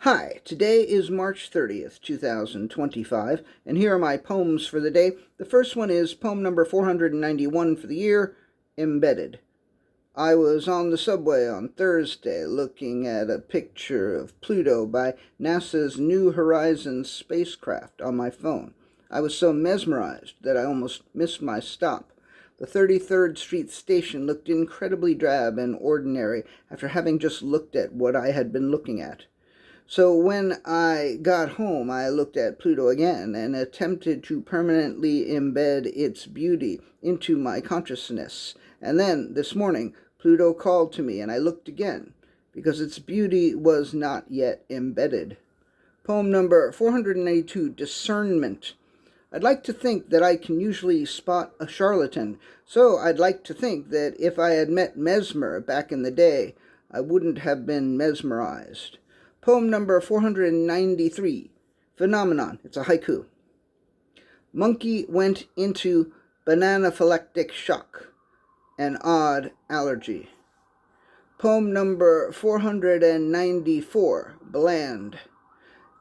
Hi, today is March 30th, 2025, and here are my poems for the day. The first one is poem number 491 for the year, Embedded. I was on the subway on Thursday looking at a picture of Pluto by NASA's New Horizons spacecraft on my phone. I was so mesmerized that I almost missed my stop. The 33rd Street station looked incredibly drab and ordinary after having just looked at what I had been looking at. So when I got home, I looked at Pluto again and attempted to permanently embed its beauty into my consciousness. And then, this morning, Pluto called to me and I looked again, because its beauty was not yet embedded. Poem number 482, Discernment. I'd like to think that I can usually spot a charlatan, so I'd like to think that if I had met Mesmer back in the day, I wouldn't have been mesmerized. Poem number 493, Phenomenon. It's a haiku. Monkey went into Bananaphylactic shock, an odd allergy. Poem number 494, Bland.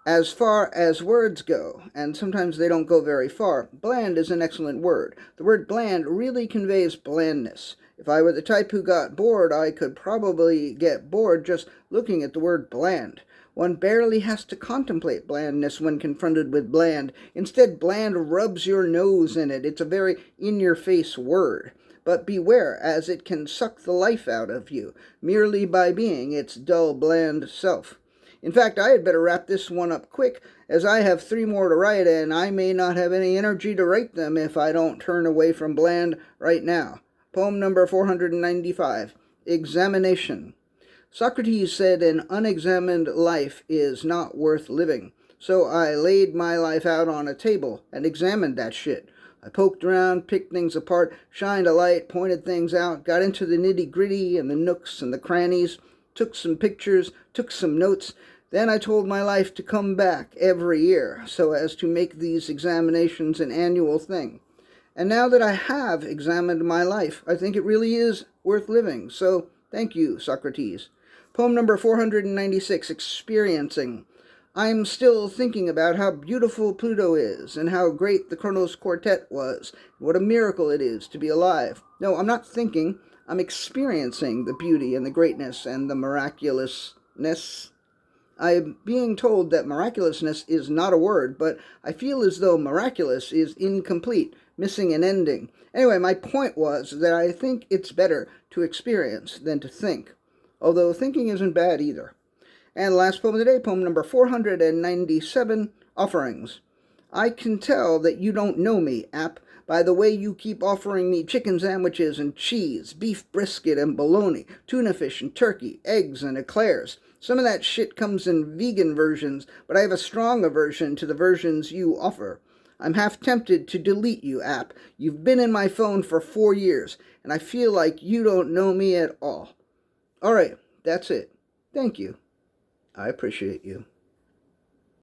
As far as words go, and sometimes they don't go very far, bland is an excellent word. The word bland really conveys blandness. If I were the type who got bored, I could probably get bored just looking at the word bland. One barely has to contemplate blandness when confronted with bland. Instead, bland rubs your nose in it. It's a very in-your-face word. But beware, as it can suck the life out of you, merely by being its dull, bland self. In fact, I had better wrap this one up quick, as I have 3 more to write, and I may not have any energy to write them if I don't turn away from bland right now. Poem number 495, Examination. Socrates said an unexamined life is not worth living. So I laid my life out on a table and examined that shit. I poked around, picked things apart, shined a light, pointed things out, got into the nitty-gritty and the nooks and the crannies, took some pictures, took some notes. Then I told my life to come back every year so as to make these examinations an annual thing. And now that I have examined my life, I think it really is worth living. So thank you, Socrates. Poem number 496, Experiencing. I'm still thinking about how beautiful Pluto is and how great the Kronos Quartet was, and what a miracle it is to be alive. No, I'm not thinking, I'm experiencing the beauty and the greatness and the miraculousness. I'm being told that miraculousness is not a word, but I feel as though miraculous is incomplete, missing an ending. Anyway, my point was that I think it's better to experience than to think, although thinking isn't bad either. And last poem of the day, poem number 497, Offerings. I can tell that you don't know me, app, by the way you keep offering me chicken sandwiches and cheese, beef brisket and bologna, tuna fish and turkey, eggs and eclairs. Some of that shit comes in vegan versions, but I have a strong aversion to the versions you offer. I'm half tempted to delete you, app. You've been in my phone for 4 years, and I feel like you don't know me at all. All right, that's it. Thank you. I appreciate you.